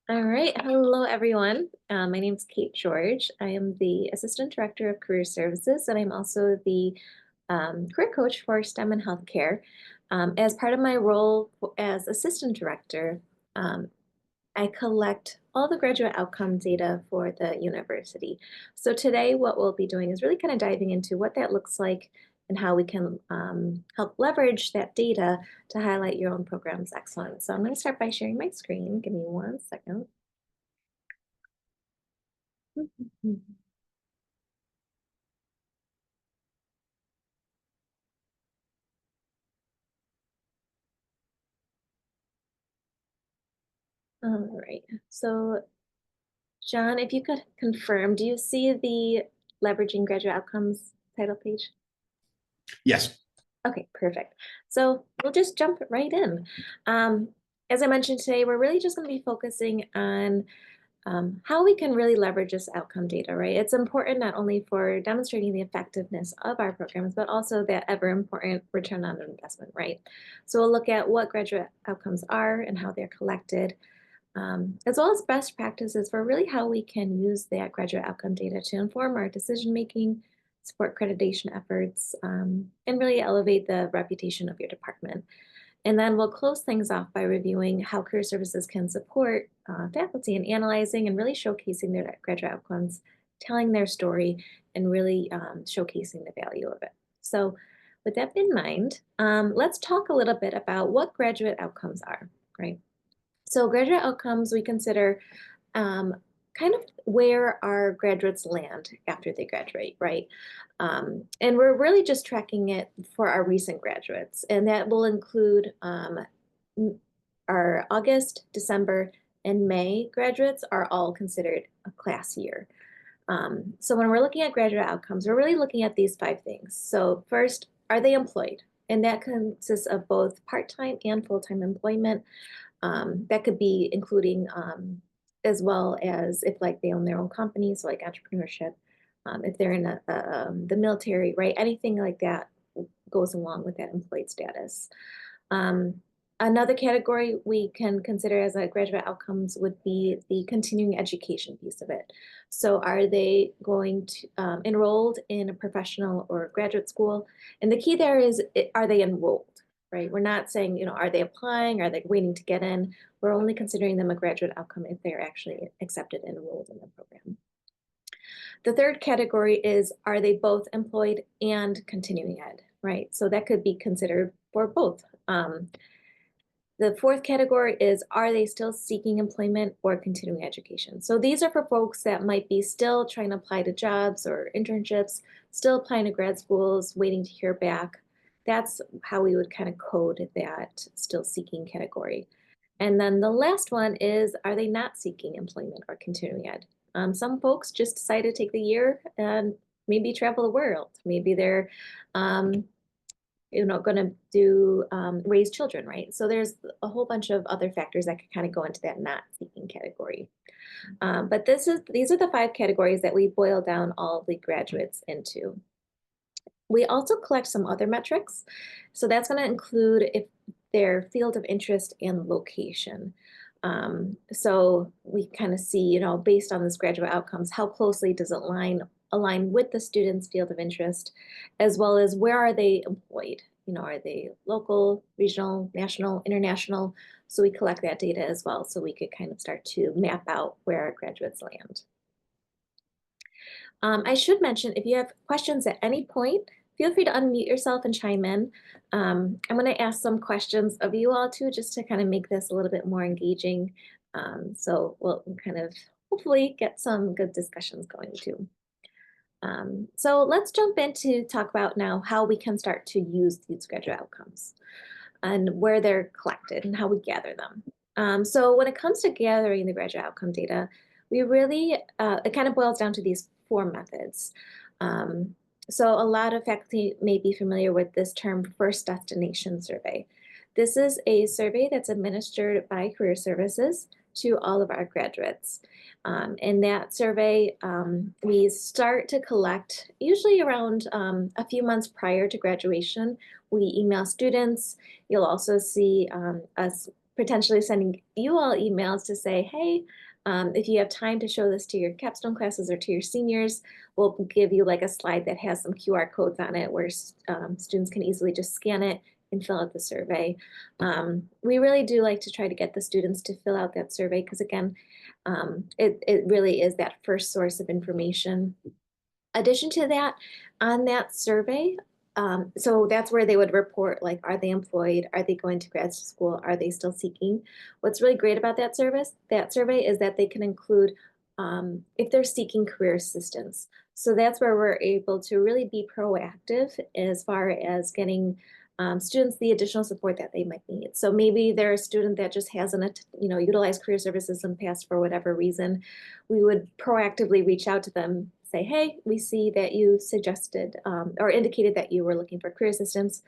All right. Hello, everyone. My name is Kate George. I am the Assistant Director of Career Services, and I'm also the career coach for STEM and healthcare. As part of my role as Assistant Director, um, I collect all the graduate outcome data for the university. So today, what we'll be doing is really kind of diving into what that looks like and how we can help leverage that data to highlight your own program's excellence. So I'm going to start by sharing my screen. Give me 1 second. All right. So, John, if you could confirm, do you see the leveraging graduate outcomes title page? Yes. Okay, perfect. So we'll just jump right in. Um, as I mentioned today, we're really just going to be focusing on how we can really leverage this outcome data, right? It's important not only for demonstrating the effectiveness of our programs, but also that ever important return on investment, right? So we'll look at what graduate outcomes are and how they're collected, as well as best practices for really how we can use that graduate outcome data to inform our decision making, support accreditation efforts, and really elevate the reputation of your department. And then we'll close things off by reviewing how career services can support faculty in analyzing and really showcasing their graduate outcomes, telling their story, and really showcasing the value of it. So, with that in mind, let's talk a little bit about what graduate outcomes are, right? So, graduate outcomes we consider um, kind of where our graduates land after they graduate, right? And we're really just tracking it for our recent graduates, and that will include our August, December, and May graduates are all considered a class year. So when we're looking at graduate outcomes, we're really looking at these 5 things. So first, are they employed? And that consists of both part-time and full-time employment. That could be including as well as if like they own their own company, so like entrepreneurship, if they're in the military, right? Anything like that goes along with that employed status. Um, Another category we can consider as a graduate outcomes would be the continuing education piece of it. So are they going to enrolled in a professional or graduate school? And the key there is, are they enrolled, right? We're not saying, are they applying? Are they waiting to get in? We're only considering them a graduate outcome if they're actually accepted and enrolled in the program. The third category is, are they both employed and continuing ed, right? So that could be considered for both. The fourth category is, are they still seeking employment or continuing education? So these are for folks that might be still trying to apply to jobs or internships, still applying to grad schools, waiting to hear back. That's how we would kind of code that still seeking category. And then the last one is, are they not seeking employment or continuing ed? Some folks just decide to take the year and maybe travel the world. Maybe they're um, going to do raise children, right? So there's a whole bunch of other factors that could kind of go into that not seeking category. But these are the 5 categories that we boil down all the graduates into. We also collect some other metrics. So that's going to include if their field of interest and location. So we kind of see, based on this graduate outcomes, how closely does it align with the student's field of interest, as well as where are they employed? Are they local, regional, national, international? So we collect that data as well, so we could kind of start to map out where our graduates land. I should mention, if you have questions at any point, feel free to unmute yourself and chime in. I'm going to ask some questions of you all too, just to kind of make this a little bit more engaging. So we'll kind of hopefully get some good discussions going too. So let's jump in to talk about now how we can start to use these graduate outcomes and where they're collected and how we gather them. So when it comes to gathering the graduate outcome data, we really, it kind of boils down to these 4 methods. So a lot of faculty may be familiar with this term first destination survey. This is a survey that's administered by Career Services to all of our graduates. In that survey, we start to collect usually around a few months prior to graduation. We email students. You'll also see us potentially sending you all emails to say, hey, if you have time to show this to your capstone classes or to your seniors, we'll give you like a slide that has some QR codes on it where students can easily just scan it and fill out the survey. We really do like to try to get the students to fill out that survey because again, it really is that first source of information. Addition to that, on that survey, so that's where they would report like, are they employed? Are they going to grad school? Are they still seeking? What's really great about that survey is that they can include if they're seeking career assistance. So that's where we're able to really be proactive as far as getting students the additional support that they might need. So maybe they're a student that just hasn't, utilized career services in the past for whatever reason. We would proactively reach out to them, say, hey, we see that you suggested or indicated that you were looking for career assistance.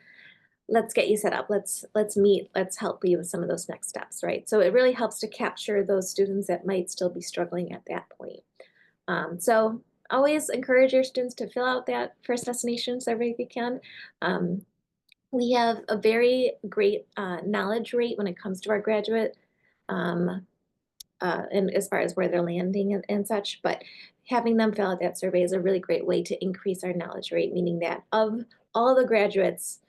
Let's get you set up. Let's meet. Let's help you with some of those next steps, right? So it really helps to capture those students that might still be struggling at that point. So always encourage your students to fill out that first destination survey if you can. We have a very great knowledge rate when it comes to our graduate um, and as far as where they're landing and such, but having them fill out that survey is a really great way to increase our knowledge rate, meaning that of all the graduates,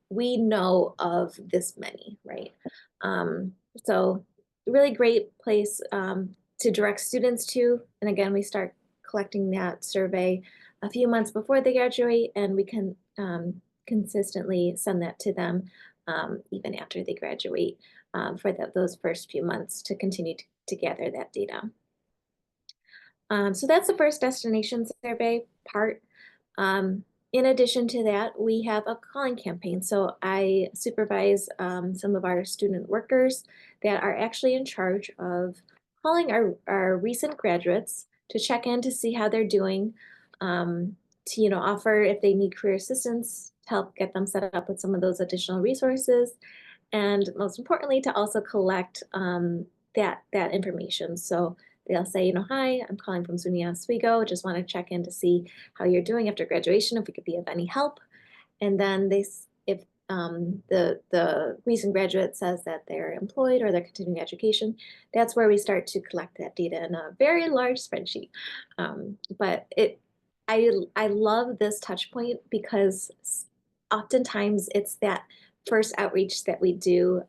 we know of this many, right? So really great place to direct students to. And again, we start collecting that survey a few months before they graduate, and we can consistently send that to them even after they graduate for those first few months to continue to gather that data. So that's the first destination survey part. In addition to that, we have a calling campaign. So I supervise some of our student workers that are actually in charge of calling our recent graduates to check in to see how they're doing, to offer if they need career assistance to help get them set up with some of those additional resources, and most importantly, to also collect that information. So they'll say, hi, I'm calling from SUNY Oswego. Just want to check in to see how you're doing after graduation, if we could be of any help. And then if the recent graduate says that they're employed or they're continuing education, that's where we start to collect that data in a very large spreadsheet. But I love this touch point because oftentimes it's that first outreach that we do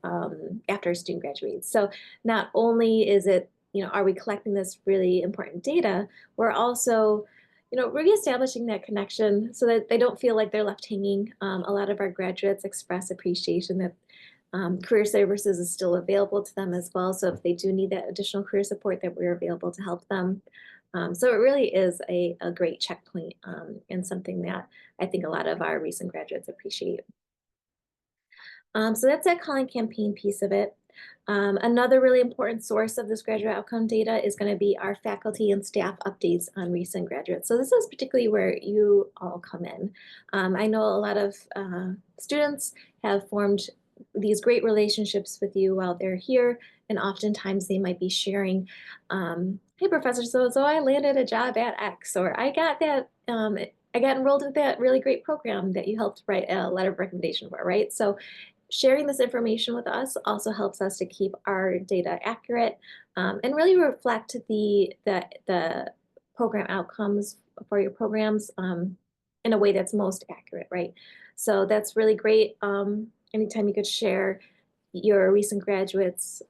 after a student graduates. So not only is it, are we collecting this really important data, we're also, reestablishing that connection so that they don't feel like they're left hanging. A lot of our graduates express appreciation that career services is still available to them as well. So if they do need that additional career support, that we're available to help them. So it really is a great checkpoint and something that I think a lot of our recent graduates appreciate. So that's that calling campaign piece of it. Another really important source of this graduate outcome data is going to be our faculty and staff updates on recent graduates. So this is particularly where you all come in. I know a lot of students have formed these great relationships with you while they're here, and oftentimes they might be sharing, hey, Professor so I landed a job at X, or I got that, I got enrolled with that really great program that you helped write a letter of recommendation for, right? So sharing this information with us also helps us to keep our data accurate and really reflect the program outcomes for your programs in a way that's most accurate, right? So that's really great. Anytime you could share your recent graduates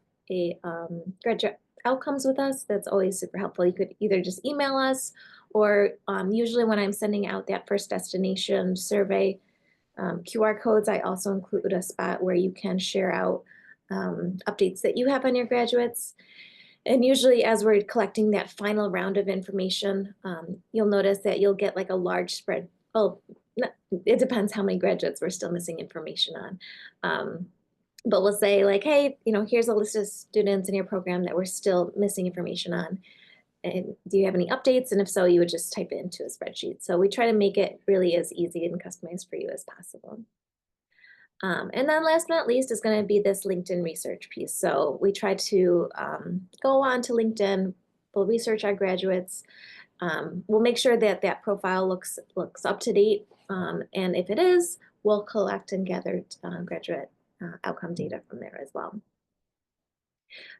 graduate outcomes with us, that's always super helpful. You could either just email us, or usually when I'm sending out that first destination survey QR codes, I also include a spot where you can share out updates that you have on your graduates. And usually as we're collecting that final round of information, you'll notice that you'll get like a large spread. Oh, it depends how many graduates we're still missing information on. But we'll say like, hey, here's a list of students in your program that we're still missing information on. And do you have any updates? And if so, you would just type it into a spreadsheet. So we try to make it really as easy and customized for you as possible. And then last but not least is going to be this LinkedIn research piece. So we try to go on to LinkedIn, we'll research our graduates. We'll make sure that that profile looks up to date. And if it is, we'll collect and gather graduate outcome data from there as well.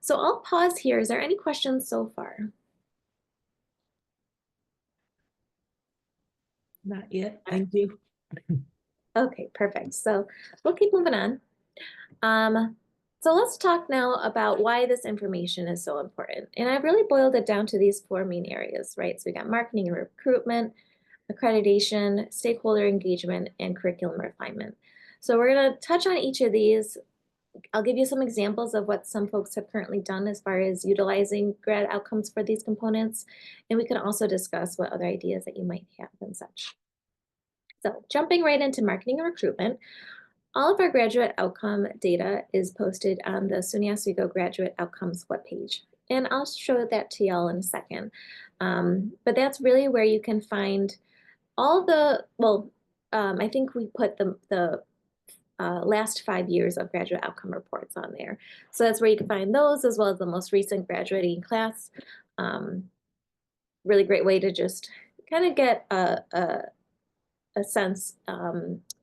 So I'll pause here. Is there any questions so far? Not yet, thank you. Okay, perfect. So we'll keep moving on. So let's talk now about why this information is so important. And I've really boiled it down to these four main areas, right? So we got marketing and recruitment, accreditation, stakeholder engagement, and curriculum refinement. So we're going to touch on each of these. I'll give you some examples of what some folks have currently done as far as utilizing grad outcomes for these components. And we can also discuss what other ideas that you might have and such. So jumping right into marketing and recruitment, all of our graduate outcome data is posted on the SUNY Oswego Graduate Outcomes webpage. And I'll show that to y'all in a second. But that's really where you can find all the, well, I think we put the last 5 years of graduate outcome reports on there. So that's where you can find those as well as the most recent graduating class. Really great way to just kind of get a sense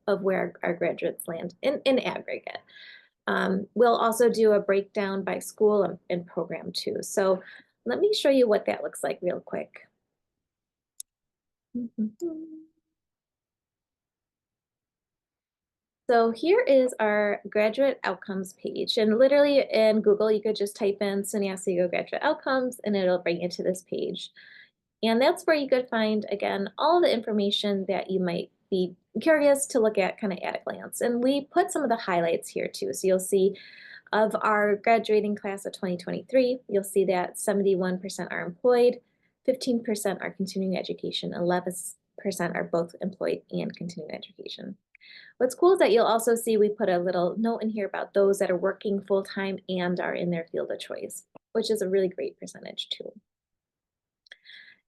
of where our graduates land in aggregate. We'll also do a breakdown by school and program too. So let me show you what that looks like real quick. So here is our graduate outcomes page. And literally in Google, you could just type in SUNY Oswego graduate outcomes and it'll bring you to this page. And that's where you could find, again, all the information that you might be curious to look at kind of at a glance. And we put some of the highlights here too. So you'll see of our graduating class of 2023, you'll see that 71% are employed, 15% are continuing education, 11% are both employed and continuing education. What's cool is that you'll also see we put a little note in here about those that are working full-time and are in their field of choice, which is a really great percentage too.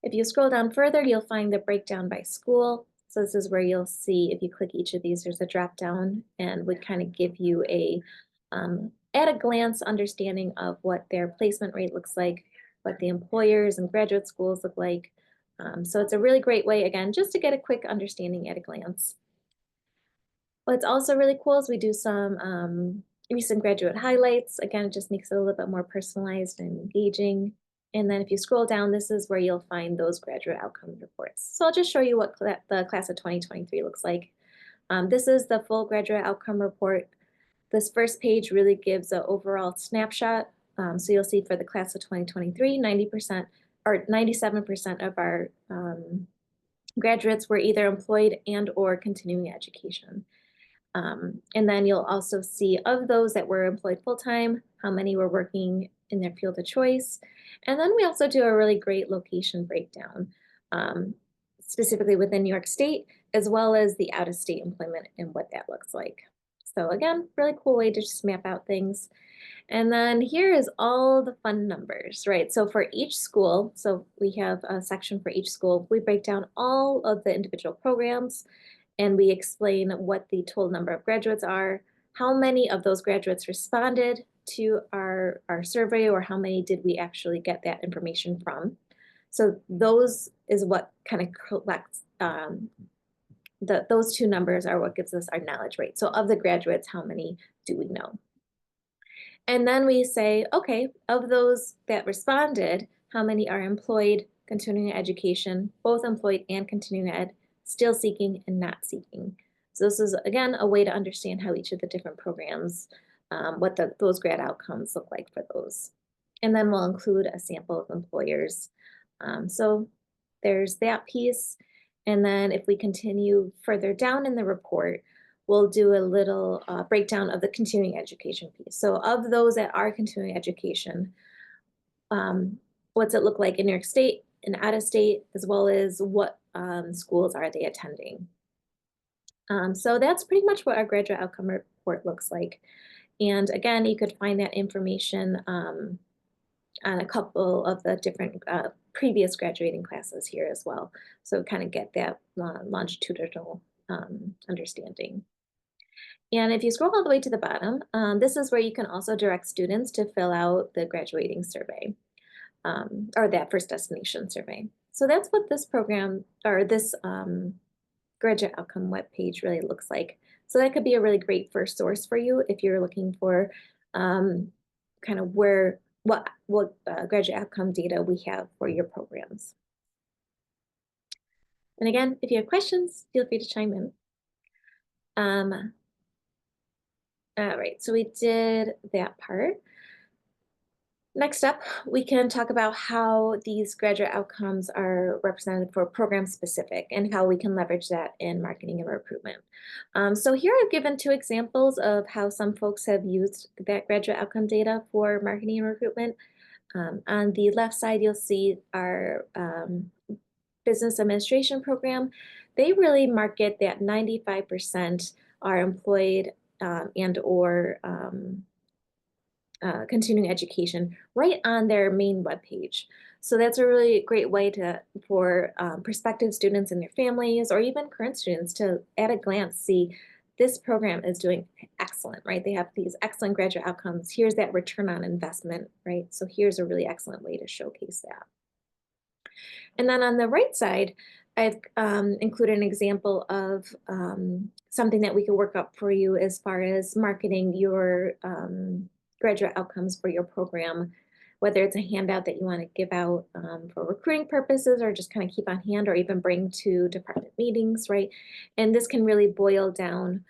If you scroll down further, you'll find the breakdown by school. So this is where you'll see, if you click each of these, there's a drop down and would kind of give you a, at a glance, understanding of what their placement rate looks like, what the employers and graduate schools look like. So it's a really great way, again, just to get a quick understanding at a glance. What's also really cool is we do some recent graduate highlights. Again, it just makes it a little bit more personalized and engaging. And then if you scroll down, this is where you'll find those graduate outcome reports. So I'll just show you what the class of 2023 looks like. This is the full graduate outcome report. This first page really gives an overall snapshot. So you'll see for the class of 2023, 90% or 97% of our graduates were either employed and or continuing education. And then you'll also see of those that were employed full-time, how many were working in their field of choice. And then we also do a really great location breakdown, specifically within New York State, as well as the out-of-state employment and what that looks like. So again, really cool way to just map out things. And then here is all the fun numbers, right? So for each school, so we have a section for each school, we break down all of the individual programs and we explain what the total number of graduates are, how many of those graduates responded to our survey, or how many did we actually get that information from. So those is what kind of collects, those two numbers are what gives us our knowledge rate. So of the graduates, how many do we know? And then we say, okay, of those that responded, how many are employed, continuing education, both employed and continuing ed, still seeking and not seeking. So this is, again, a way to understand how each of the different programs, what those grad outcomes look like for those. And then we'll include a sample of employers. So there's that piece. And then if we continue further down in the report, we'll do a little breakdown of the continuing education piece. So of those that are continuing education, what's it look like in New York State and out of state, as well as what schools are they attending. So that's pretty much what our graduate outcome report looks like. And again, you could find that information on a couple of the different previous graduating classes here as well. So kind of get that longitudinal understanding. And if you scroll all the way to the bottom, this is where you can also direct students to fill out the graduating survey, or that first destination survey. So that's what this program, or this graduate outcome webpage really looks like. So that could be a really great first source for you if you're looking for kind of what graduate outcome data we have for your programs. And again, if you have questions, feel free to chime in. All right, so we did that part. Next up, we can talk about how these graduate outcomes are represented for program specific and how we can leverage that in marketing and recruitment. So here I've given 2 examples of how some folks have used that graduate outcome data for marketing and recruitment. On the left side, you'll see our business administration program. They really market that 95% are employed and or continuing education right on their main webpage. So that's a really great way for prospective students and their families, or even current students, to at a glance see this program is doing excellent, right? They have these excellent graduate outcomes. Here's that return on investment, right? So here's a really excellent way to showcase that. And then on the right side, I've included an example of something that we could work up for you as far as marketing your graduate outcomes for your program, whether it's a handout that you want to give out for recruiting purposes or just kind of keep on hand or even bring to department meetings, right? And this can really boil down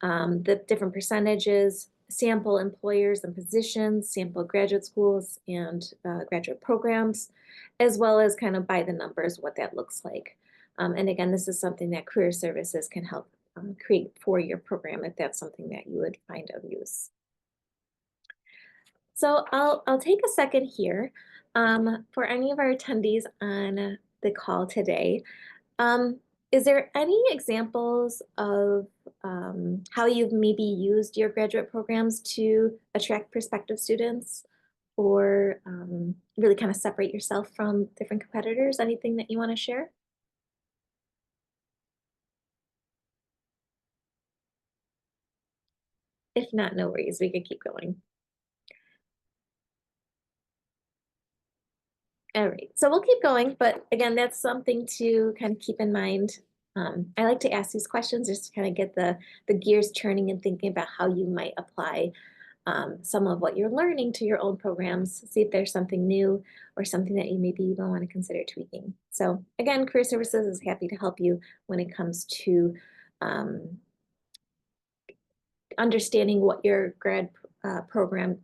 the different percentages, sample employers and positions, sample graduate schools and graduate programs, as well as kind of by the numbers what that looks like. And again, this is something that Career Services can help create for your program if that's something that you would find of use. So I'll take a second here for any of our attendees on the call today. Is there any examples of how you've maybe used your graduate programs to attract prospective students or really kind of separate yourself from different competitors? Anything that you want to share? If not, no worries, we could keep going. All right, so we'll keep going, but again, that's something to kind of keep in mind. I like to ask these questions just to kind of get the gears turning and thinking about how you might apply some of what you're learning to your own programs, see if there's something new or something that you maybe even want to consider tweaking. So again, Career Services is happy to help you when it comes to understanding what your grad program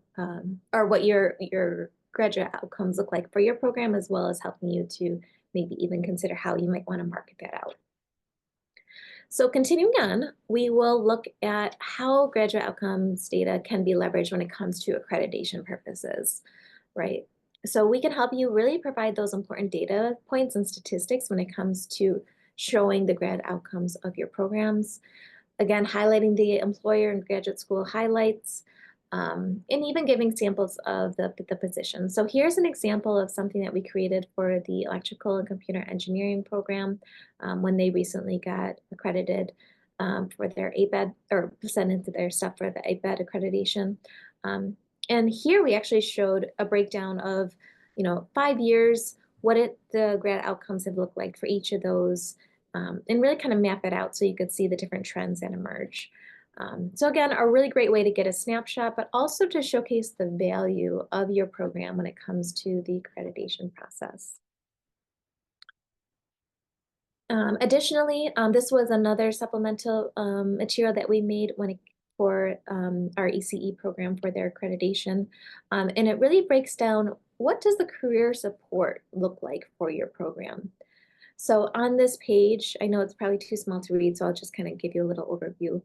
or what your graduate outcomes look like for your program, as well as helping you to maybe even consider how you might want to market that out. So continuing on, we will look at how graduate outcomes data can be leveraged when it comes to accreditation purposes, right? So we can help you really provide those important data points and statistics when it comes to showing the grad outcomes of your programs. Again, highlighting the employer and graduate school highlights, and even giving samples of the position. So here's an example of something that we created for the electrical and computer engineering program when they recently got accredited for their ABED, or sent into their stuff for the ABED accreditation. And here we actually showed a breakdown of, 5 years, what the grad outcomes have looked like for each of those, and really kind of map it out so you could see the different trends that emerge. So again, a really great way to get a snapshot, but also to showcase the value of your program when it comes to the accreditation process. Additionally, this was another supplemental material that we made for our ECE program for their accreditation. And it really breaks down, what does the career support look like for your program? So on this page, I know it's probably too small to read, so I'll just kind of give you a little overview.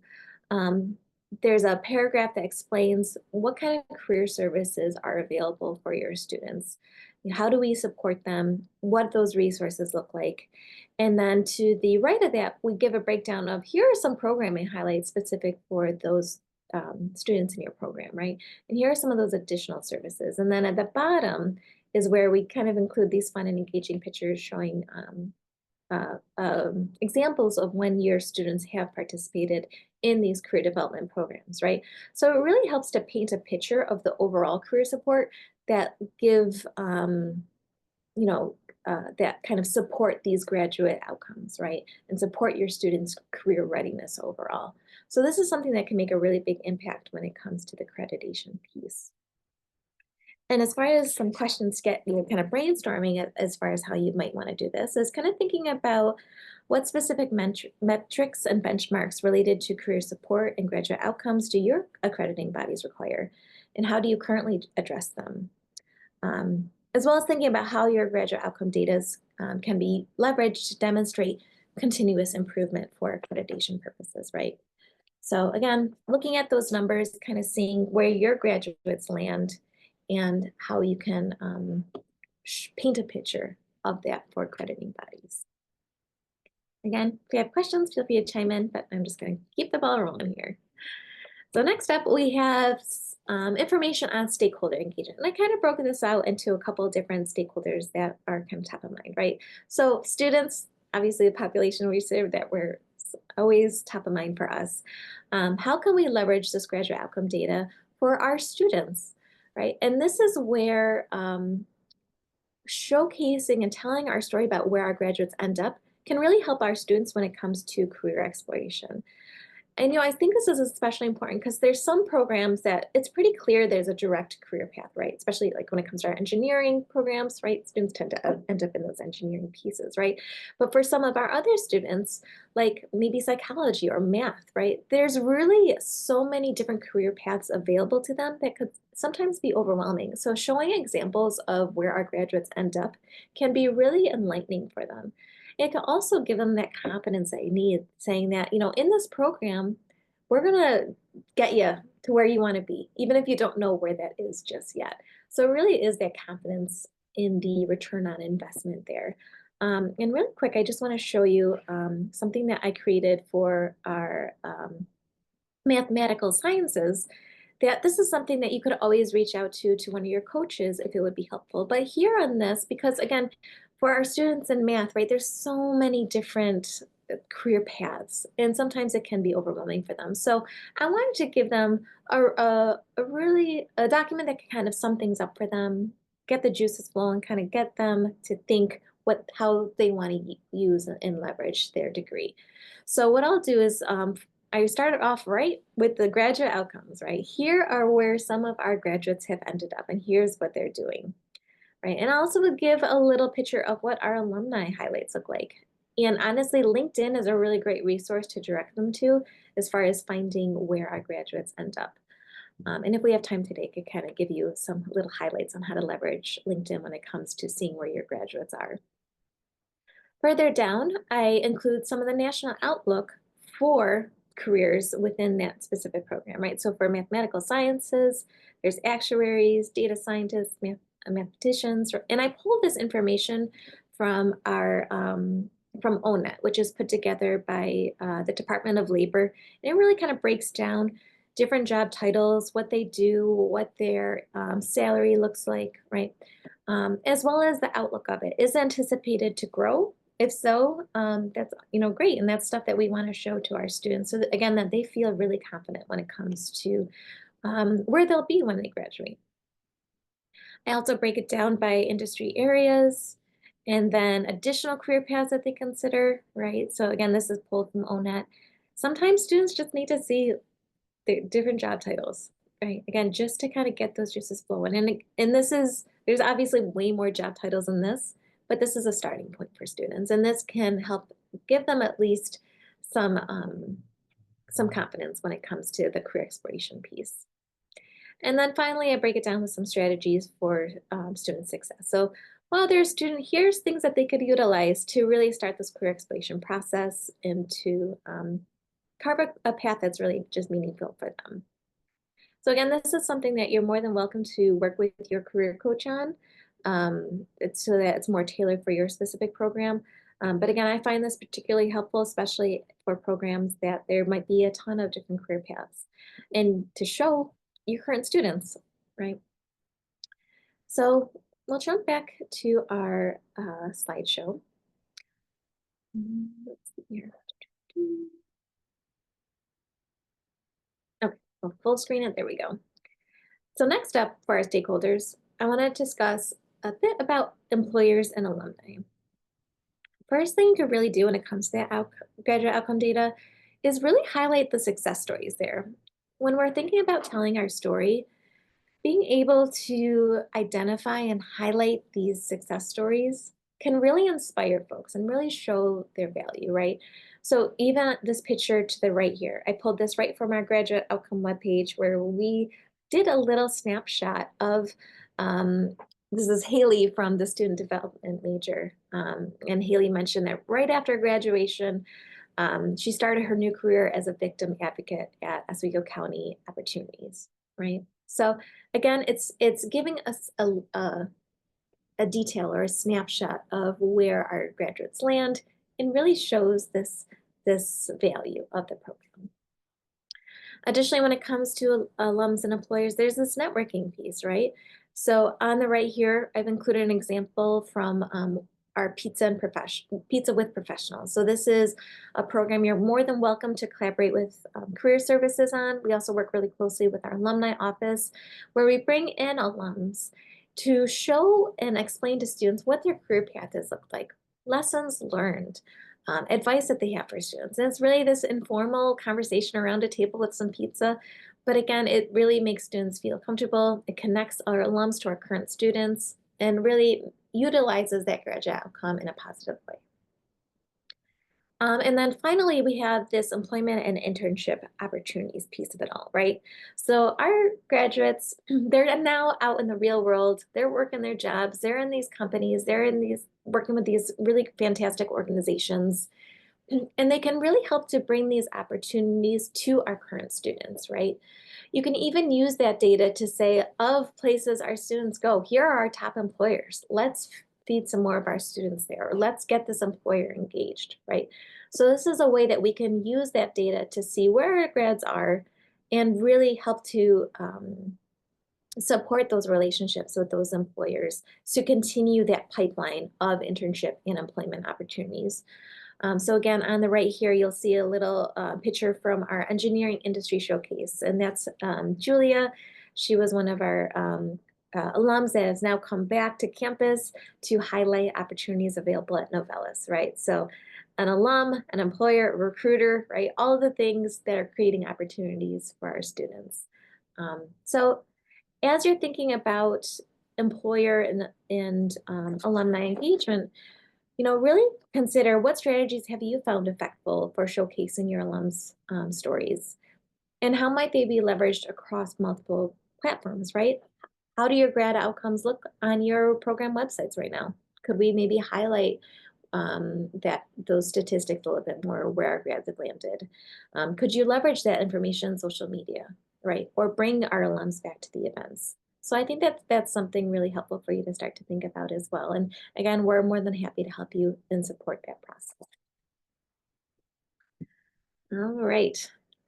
There's a paragraph that explains what kind of career services are available for your students. How do we support them? What those resources look like? And then to the right of that, we give a breakdown of, here are some programming highlights specific for those students in your program, right? And here are some of those additional services. And then at the bottom is where we kind of include these fun and engaging pictures showing examples of when your students have participated in these career development programs, right? So it really helps to paint a picture of the overall career support that give, that kind of support these graduate outcomes, right? And support your students' career readiness overall. So this is something that can make a really big impact when it comes to the accreditation piece. And as far as some questions to get you kind of brainstorming as far as how you might want to do this is kind of thinking about what specific metrics and benchmarks related to career support and graduate outcomes do your accrediting bodies require, and how do you currently address them? As well as thinking about how your graduate outcome data can be leveraged to demonstrate continuous improvement for accreditation purposes, right? So again, looking at those numbers, kind of seeing where your graduates land and how you can paint a picture of that for accrediting bodies. Again, if you have questions, feel free to chime in, but I'm just going to keep the ball rolling here. So next up, we have information on stakeholder engagement. And I kind of broken this out into a couple of different stakeholders that are kind of top of mind, right? So students, obviously the population we serve, that we're always top of mind for us. How can we leverage this graduate outcome data for our students, right? And this is where showcasing and telling our story about where our graduates end up can really help our students when it comes to career exploration. And I think this is especially important because there's some programs that it's pretty clear there's a direct career path, right? Especially like when it comes to our engineering programs, right? Students tend to end up in those engineering pieces, right? But for some of our other students, like maybe psychology or math, right? There's really so many different career paths available to them that could sometimes be overwhelming. So showing examples of where our graduates end up can be really enlightening for them. It can also give them that confidence that you need, saying that, in this program, we're going to get you to where you want to be, even if you don't know where that is just yet. So it really is that confidence in the return on investment there. And really quick, I just want to show you something that I created for our mathematical sciences, that this is something that you could always reach out to one of your coaches if it would be helpful. But here on this, because again, for our students in math, right, there's so many different career paths, and sometimes it can be overwhelming for them. So I wanted to give them a document that can kind of sum things up for them, get the juices flowing, kind of get them to think how they want to use and leverage their degree. So what I'll do is I started off right with the graduate outcomes, right? Here are where some of our graduates have ended up, and here's what they're doing, right? And I also would give a little picture of what our alumni highlights look like. And honestly, LinkedIn is a really great resource to direct them to as far as finding where our graduates end up. And if we have time today, I could kind of give you some little highlights on how to leverage LinkedIn when it comes to seeing where your graduates are. Further down, I include some of the national outlook for careers within that specific program, right? So for mathematical sciences, there's actuaries, data scientists, mathematicians, and I pulled this information from our from ONET, which is put together by the Department of Labor. And it really kind of breaks down different job titles, what they do, what their salary looks like, right? As well as the outlook of it. Is anticipated to grow? If so, that's great, and that's stuff that we want to show to our students, so that, again, that they feel really confident when it comes to where they'll be when they graduate. I also break it down by industry areas, and then additional career paths that they consider, right? So again, this is pulled from ONET. Sometimes students just need to see the different job titles, right? Again, just to kind of get those juices flowing. And there's obviously way more job titles in this, but this is a starting point for students. And this can help give them at least some confidence when it comes to the career exploration piece. And then finally, I break it down with some strategies for student success. So while they're a student, here's things that they could utilize to really start this career exploration process and to carve a path that's really just meaningful for them. So again, this is something that you're more than welcome to work with your career coach on. It's so that it's more tailored for your specific program. But again, I find this particularly helpful, especially for programs that there might be a ton of different career paths, and to show your current students, right? So we'll jump back to our slideshow. Let's see here. Okay, well, full screen it, there we go. So next up for our stakeholders, I want to discuss a bit about employers and alumni. First thing to really do when it comes to that graduate outcome data is really highlight the success stories there. When we're thinking about telling our story, being able to identify and highlight these success stories can really inspire folks and really show their value, right? So even this picture to the right here, I pulled this right from our graduate outcome webpage where we did a little snapshot of, um, this is Haley from the student development major. And Haley mentioned that right after graduation, she started her new career as a victim advocate at Oswego County Opportunities, right? So again, it's giving us a detail or a snapshot of where our graduates land and really shows this value of the program. Additionally, when it comes to alums and employers, there's this networking piece, right? So on the right here, I've included an example from our Pizza with Professionals. So this is a program you're more than welcome to collaborate with career services on. We also work really closely with our alumni office, where we bring in alums to show and explain to students what their career path has looked like, lessons learned, advice that they have for students. And it's really this informal conversation around a table with some pizza. But again, it really makes students feel comfortable. It connects our alums to our current students and really utilizes that graduate outcome in a positive way. And then finally, we have this employment and internship opportunities piece of it all, right? So our graduates, they're now out in the real world. They're working their jobs. They're in these companies. They're in these working with these really fantastic organizations. And they can really help to bring these opportunities to our current students, right? You can even use that data to say, of places our students go, here are our top employers. Let's feed some more of our students there, or let's get this employer engaged, right? So this is a way that we can use that data to see where our grads are and really help to support those relationships with those employers to continue that pipeline of internship and employment opportunities. So again, on the right here, you'll see a little picture from our engineering industry showcase, and that's Julia. She was one of our alums that has now come back to campus to highlight opportunities available at Novellus, right? So an alum, an employer, a recruiter, right? All of the things that are creating opportunities for our students. So as you're thinking about employer and alumni engagement, really consider what strategies have you found effective for showcasing your alums' stories, and how might they be leveraged across multiple platforms, right? How do your grad outcomes look on your program websites right now? Could we maybe highlight those statistics a little bit more, where our grads have landed? Could you leverage that information on social media, right? Or bring our alums back to the events? So I think that that's something really helpful for you to start to think about as well. And again, we're more than happy to help you and support that process. All right,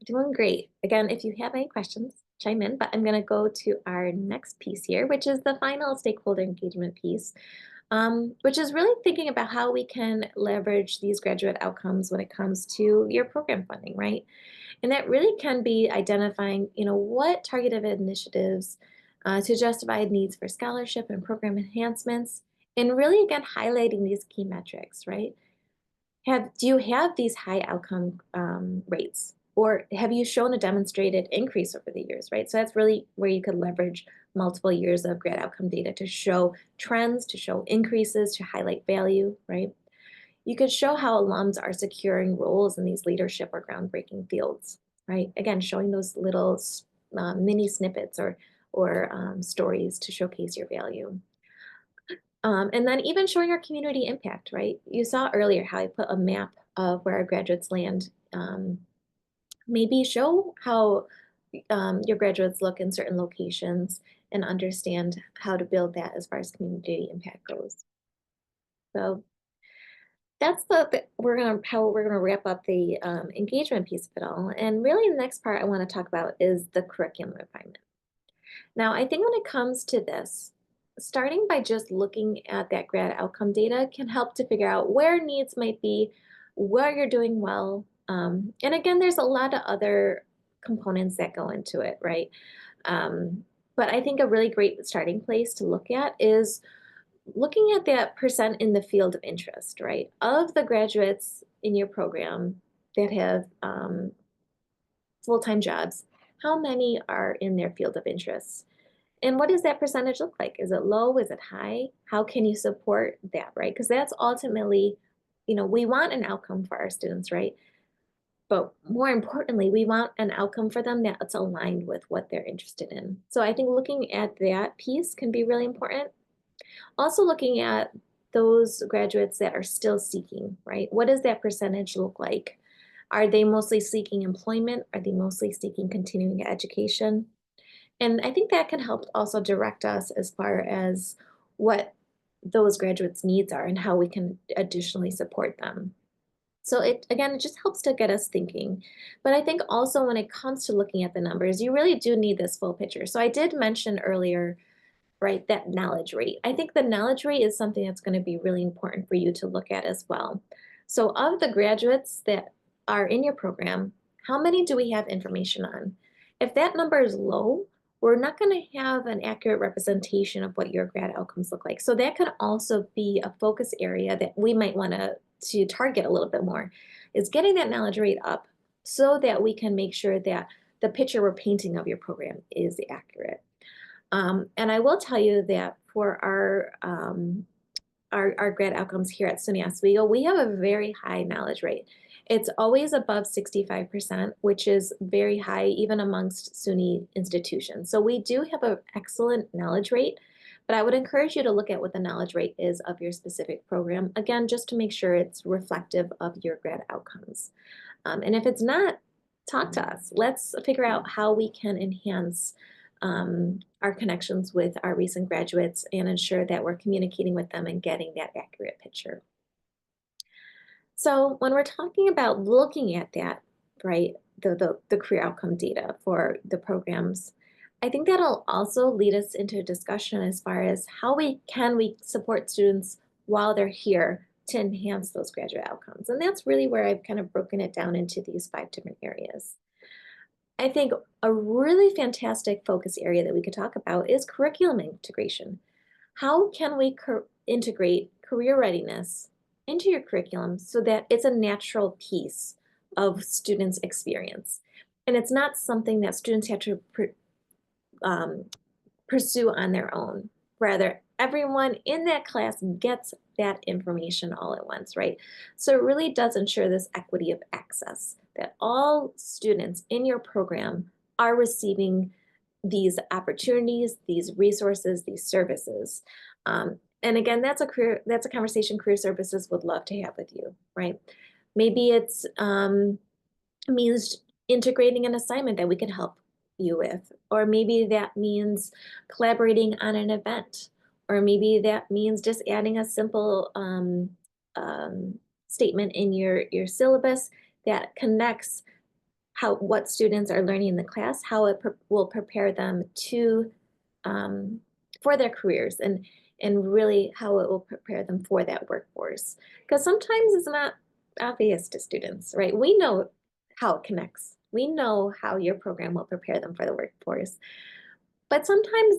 doing great. Again, if you have any questions, chime in, but I'm going to go to our next piece here, which is the final stakeholder engagement piece, which is really thinking about how we can leverage these graduate outcomes when it comes to your program funding, right? And that really can be identifying, what targeted initiatives to justify needs for scholarship and program enhancements, and really, again, highlighting these key metrics, right? Do you have these high outcome rates, or have you shown a demonstrated increase over the years, right? So that's really where you could leverage multiple years of grad outcome data to show trends, to show increases, to highlight value, right? You could show how alums are securing roles in these leadership or groundbreaking fields, right? Again, showing those little mini snippets or stories to showcase your value. And then even showing our community impact, right? You saw earlier how I put a map of where our graduates land. Maybe show how your graduates look in certain locations and understand how to build that as far as community impact goes. So that's how we're gonna wrap up the engagement piece of it all. And really the next part I want to talk about is the curriculum refinement. Now, I think when it comes to this, starting by just looking at that grad outcome data can help to figure out where needs might be, where you're doing well. And again, there's a lot of other components that go into it, right? But I think a really great starting place to look at is looking at that percent in the field of interest, right? Of the graduates in your program that have full-time jobs, how many are in their field of interest? And what does that percentage look like? Is it low? Is it high? How can you support that, right? Because that's ultimately, we want an outcome for our students, right? But more importantly, we want an outcome for them that's aligned with what they're interested in. So I think looking at that piece can be really important. Also looking at those graduates that are still seeking, right? What does that percentage look like? Are they mostly seeking employment? Are they mostly seeking continuing education? And I think that can help also direct us as far as what those graduates' needs are and how we can additionally support them. So it just helps to get us thinking. But I think also when it comes to looking at the numbers, you really do need this full picture. So I did mention earlier, right, that knowledge rate. I think the knowledge rate is something that's going to be really important for you to look at as well. So of the graduates that are in your program, how many do we have information on? If that number is low, we're not going to have an accurate representation of what your grad outcomes look like. So that could also be a focus area that we might want to target a little bit more, is getting that knowledge rate up so that we can make sure that the picture we're painting of your program is accurate. And I will tell you that for our grad outcomes here at SUNY Oswego, we have a very high knowledge rate. It's always above 65%, which is very high even amongst SUNY institutions. So we do have an excellent knowledge rate, but I would encourage you to look at what the knowledge rate is of your specific program, again, just to make sure it's reflective of your grad outcomes. And if it's not, talk to us. Let's figure out how we can enhance our connections with our recent graduates and ensure that we're communicating with them and getting that accurate picture. So when we're talking about looking at that, right, the career outcome data for the programs, I think that'll also lead us into a discussion as far as how we support students while they're here to enhance those graduate outcomes. And that's really where I've kind of broken it down into these 5 different areas. I think a really fantastic focus area that we could talk about is curriculum integration. How can we integrate career readiness into your curriculum so that it's a natural piece of students' experience? And it's not something that students have to pursue on their own. Rather, everyone in that class gets that information all at once, right? So it really does ensure this equity of access, that all students in your program are receiving these opportunities, these resources, these services. And again, that's a conversation Career Services would love to have with you, right? Maybe it's means integrating an assignment that we can help you with, or maybe that means collaborating on an event, or maybe that means just adding a simple statement in your syllabus that connects what students are learning in the class, how it will prepare them to for their careers, and really how it will prepare them for that workforce. Because sometimes it's not obvious to students, right? We know how it connects. We know how your program will prepare them for the workforce. But sometimes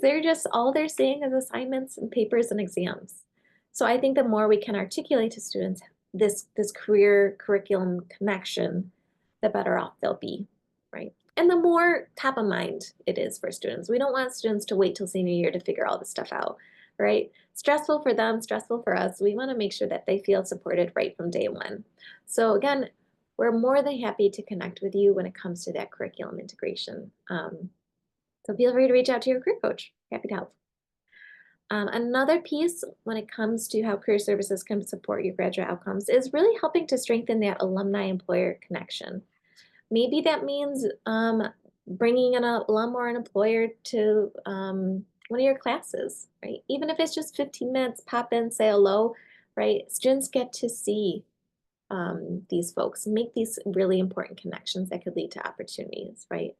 all they're seeing is assignments and papers and exams. So I think the more we can articulate to students this career curriculum connection, the better off they'll be, right? And the more top of mind it is for students. We don't want students to wait till senior year to figure all this stuff out, right? Stressful for them, stressful for us. We want to make sure that they feel supported right from day one. So again, we're more than happy to connect with you when it comes to that curriculum integration. So feel free to reach out to your career coach. Happy to help. Another piece when it comes to how Career Services can support your graduate outcomes is really helping to strengthen that alumni-employer connection. Maybe that means bringing an alum or an employer to one of your classes, right? Even if it's just 15 minutes, pop in, say hello, right? Students get to see these folks, make these really important connections that could lead to opportunities, right?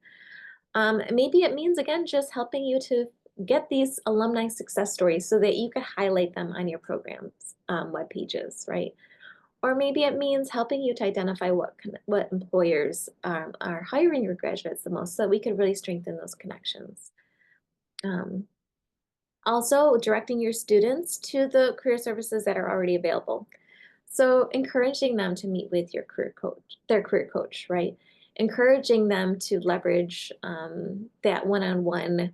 Maybe it means, again, just helping you to get these alumni success stories so that you could highlight them on your program's web pages, right? Or maybe it means helping you to identify what employers are hiring your graduates the most so that we could really strengthen those connections. Also, directing your students to the career services that are already available. So encouraging them to meet with their career coach, right? Encouraging them to leverage that one-on-one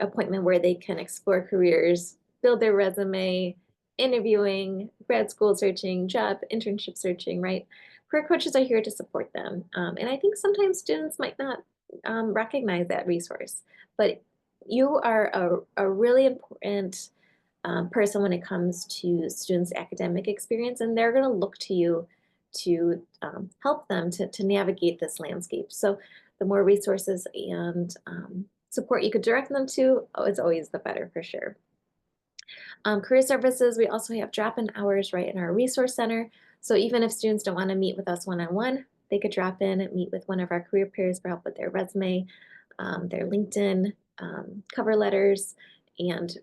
appointment where they can explore careers, build their resume, interviewing, grad school searching, job internship searching, right? Career coaches are here to support them. And I think sometimes students might not recognize that resource, but you are a really important person when it comes to students' academic experience, and they're going to look to you to help them to navigate this landscape. So the more resources and support you could direct them to, it's always the better for sure. Career services, we also have drop-in hours right in our resource center. So even if students don't want to meet with us one-on-one, they could drop in and meet with one of our career peers for help with their resume, their LinkedIn, cover letters, and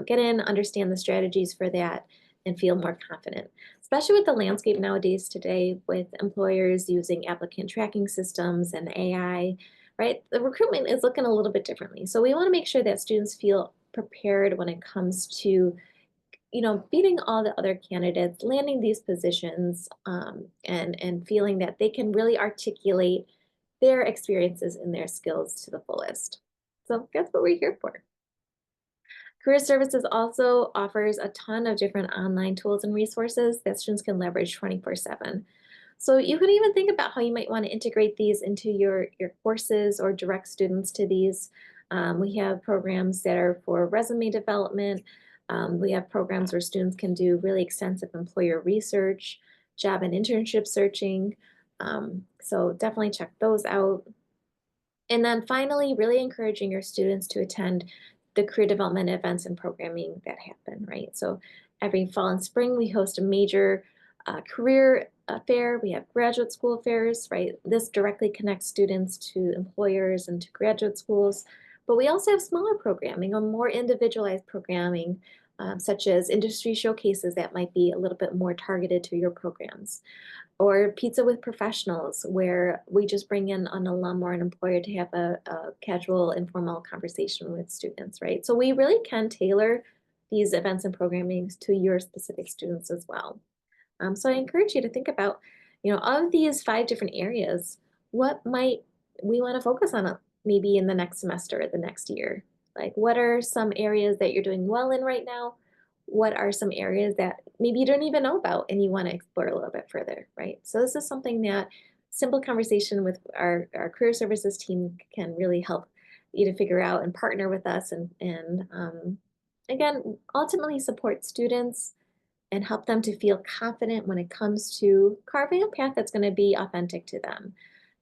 get in, understand the strategies for that, and feel more confident. Especially with the landscape nowadays today, with employers using applicant tracking systems and AI, right? The recruitment is looking a little bit differently. So we want to make sure that students feel prepared when it comes to, beating all the other candidates, landing these positions, and feeling that they can really articulate their experiences and their skills to the fullest. So that's what we're here for. Career Services also offers a ton of different online tools and resources that students can leverage 24/7. So you can even think about how you might want to integrate these into your courses or direct students to these. We have programs that are for resume development. We have programs where students can do really extensive employer research, job and internship searching. So definitely check those out. And then finally, really encouraging your students to attend the career development events and programming that happen, right? So every fall and spring, we host a major career fair. We have graduate school fairs, right? This directly connects students to employers and to graduate schools. But we also have smaller programming or more individualized programming, such as industry showcases that might be a little bit more targeted to your programs, or Pizza with Professionals, where we just bring in an alum or an employer to have a casual, informal conversation with students, right? So we really can tailor these events and programming to your specific students as well. So I encourage you to think about, of these 5 different areas, what might we want to focus on maybe in the next semester or the next year? Like, what are some areas that you're doing well in right now? What are some areas that maybe you don't even know about and you want to explore a little bit further, right? So this is something that simple conversation with our career services team can really help you to figure out and partner with us and again, ultimately support students and help them to feel confident when it comes to carving a path that's going to be authentic to them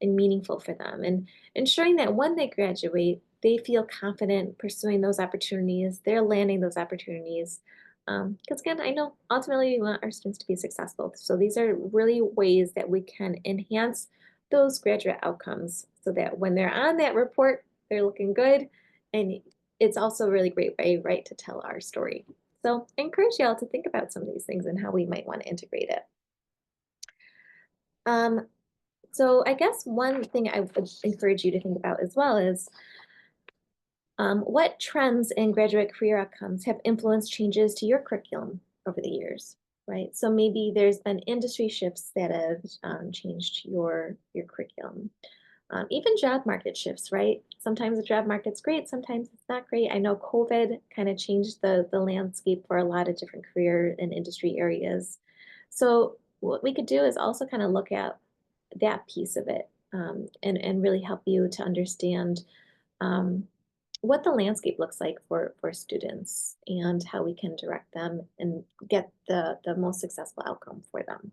and meaningful for them, and ensuring that when they graduate, they feel confident pursuing those opportunities, they're landing those opportunities. Because again, I know ultimately we want our students to be successful. So these are really ways that we can enhance those graduate outcomes so that when they're on that report, they're looking good. And it's also a really great way, right, to tell our story. So I encourage y'all to think about some of these things and how we might want to integrate it. So I guess one thing I would encourage you to think about as well is what trends in graduate career outcomes have influenced changes to your curriculum over the years, right? So maybe there's been industry shifts that have changed your curriculum. Even job market shifts, right? Sometimes the job market's great, sometimes it's not great. I know COVID kind of changed the landscape for a lot of different career and industry areas. So what we could do is also kind of look at that piece of it, and really help you to understand um, what the landscape looks like for students and how we can direct them and get the most successful outcome for them.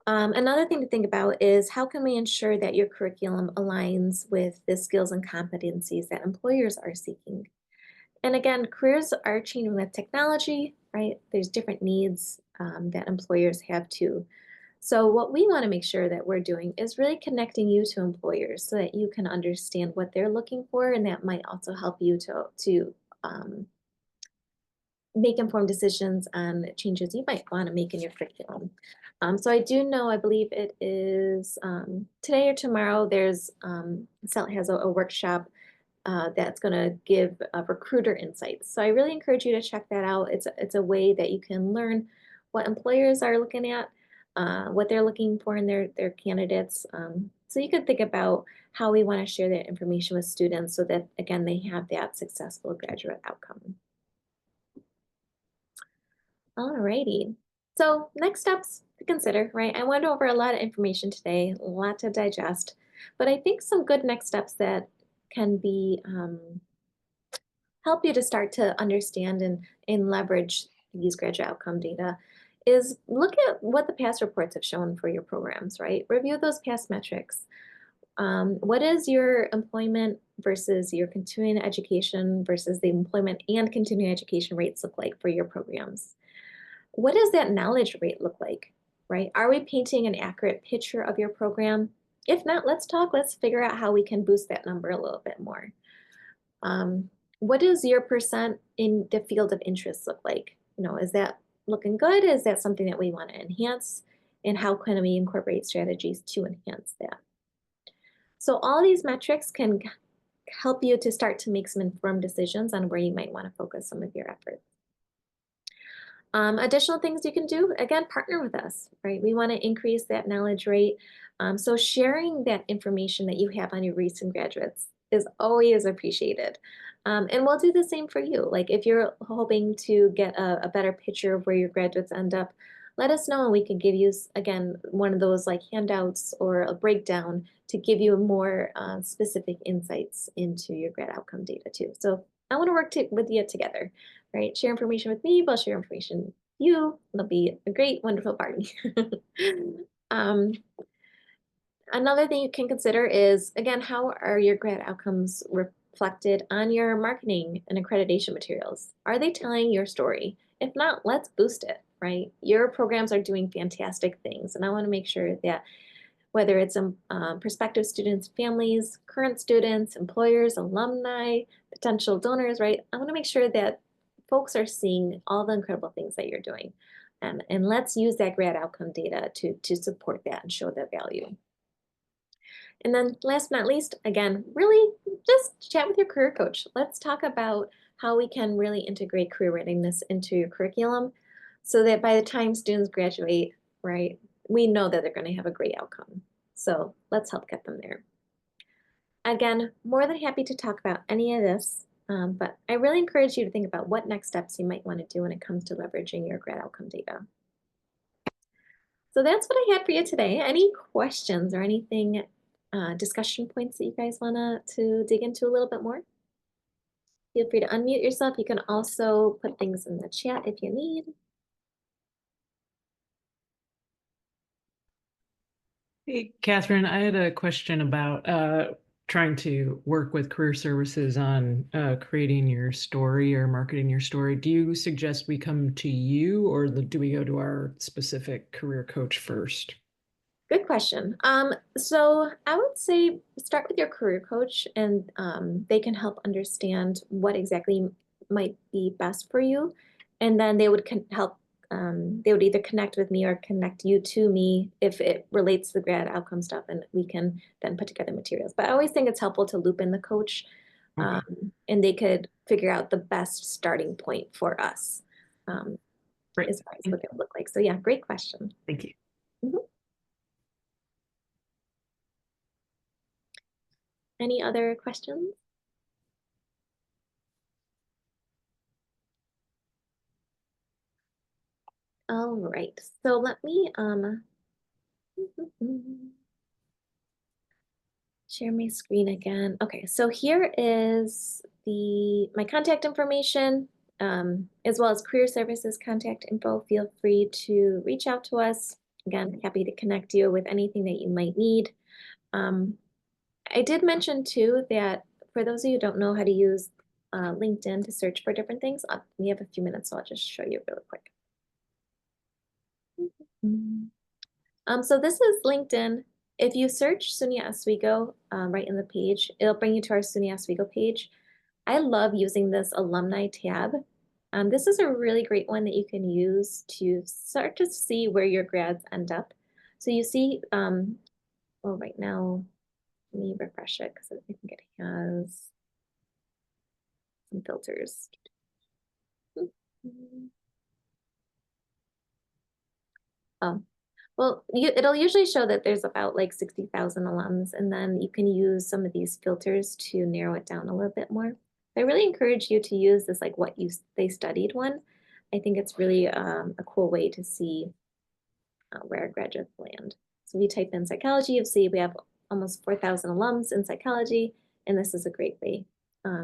Another thing to think about is how can we ensure that your curriculum aligns with the skills and competencies that employers are seeking? And again, careers are changing with technology, right? There's different needs that employers have too. So what we want to make sure that we're doing is really connecting you to employers so that you can understand what they're looking for, and that might also help you to make informed decisions on changes you might want to make in your curriculum. So I do know, I believe it is today or tomorrow, there's CELT has a workshop that's going to give recruiter insights. So I really encourage you to check that out. It's a way that you can learn what employers are looking at, what they're looking for in their candidates. So you could think about how we want to share that information with students so that, again, they have that successful graduate outcome. Alrighty. So next steps to consider, right? I went over a lot of information today, a lot to digest, but I think some good next steps that can be help you to start to understand and leverage these graduate outcome data is look at what the past reports have shown for your programs, right? Review those past metrics. What is your employment versus your continuing education versus the employment and continuing education rates look like for your programs? What does that knowledge rate look like, right? Are we painting an accurate picture of your program? If not, let's figure out how we can boost that number a little bit more. What does your percent in the field of interest look like? Is that looking good? Is that something that we want to enhance? And how can we incorporate strategies to enhance that? So all these metrics can help you to start to make some informed decisions on where you might want to focus some of your efforts. Additional things you can do, again, partner with us, right? We want to increase that knowledge rate. So sharing that information that you have on your recent graduates is always appreciated. And we'll do the same for you. Like if you're hoping to get a better picture of where your graduates end up, let us know and we can give you, again, one of those like handouts or a breakdown to give you more specific insights into your grad outcome data too. So I want to work with you together, right? Share information with me, we'll share information with you. It'll be a great, wonderful party. Another thing you can consider is, again, how are your grad outcomes reflected on your marketing and accreditation materials? Are they telling your story? If not, let's boost it, right? Your programs are doing fantastic things, and I want to make sure that whether it's prospective students, families, current students, employers, alumni, potential donors, right? I want to make sure that folks are seeing all the incredible things that you're doing. And let's use that grad outcome data to support that and show that value. And then last but not least, again, really just chat with your career coach. Let's talk about how we can really integrate career readiness into your curriculum so that by the time students graduate, right, we know that they're going to have a great outcome. So let's help get them there. Again, more than happy to talk about any of this, but I really encourage you to think about what next steps you might want to do when it comes to leveraging your grad outcome data. So that's what I had for you today. Any questions or anything, discussion points that you guys want to dig into a little bit more? Feel free to unmute yourself. You can also put things in the chat if you need. Hey, Catherine, I had a question about trying to work with career services on creating your story or marketing your story. Do you suggest we come to you or do we go to our specific career coach first? Good question. So I would say start with your career coach and they can help understand what exactly might be best for you. And then they would help, they would either connect with me or connect you to me if it relates to the grad outcome stuff, and we can then put together materials. But I always think it's helpful to loop in the coach and they could figure out the best starting point for us as far as what it would look like. So yeah, great question. Thank you. Mhm. Any other questions? All right, so let me share my screen again. Okay, so here is my contact information, as well as career services contact info. Feel free to reach out to us. Again, happy to connect you with anything that you might need. I did mention too that for those of you who don't know how to use LinkedIn to search for different things, we have a few minutes, so I'll just show you really quick. So this is LinkedIn. If you search SUNY Oswego right in the page, it'll bring you to our SUNY Oswego page. I love using this alumni tab. This is a really great one that you can use to start to see where your grads end up. So you see, well, right now, let me refresh it because I think it has some filters. Oh, Well, it'll usually show that there's about like 60,000 alums, and then you can use some of these filters to narrow it down a little bit more. I really encourage you to use this like what they studied one. I think it's really a cool way to see where graduates land. So if you type in psychology, you'll see we have almost 4,000 alums in psychology, and this is a great way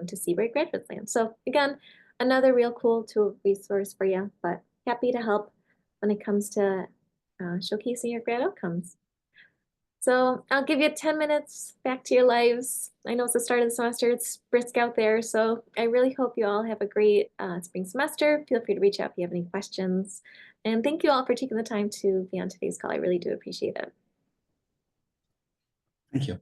to see where graduates land. So again, another real cool tool resource for you, but happy to help when it comes to showcasing your grad outcomes. So I'll give you 10 minutes back to your lives. I know it's the start of the semester, it's brisk out there. So I really hope you all have a great spring semester. Feel free to reach out if you have any questions. And thank you all for taking the time to be on today's call. I really do appreciate it. Thank you.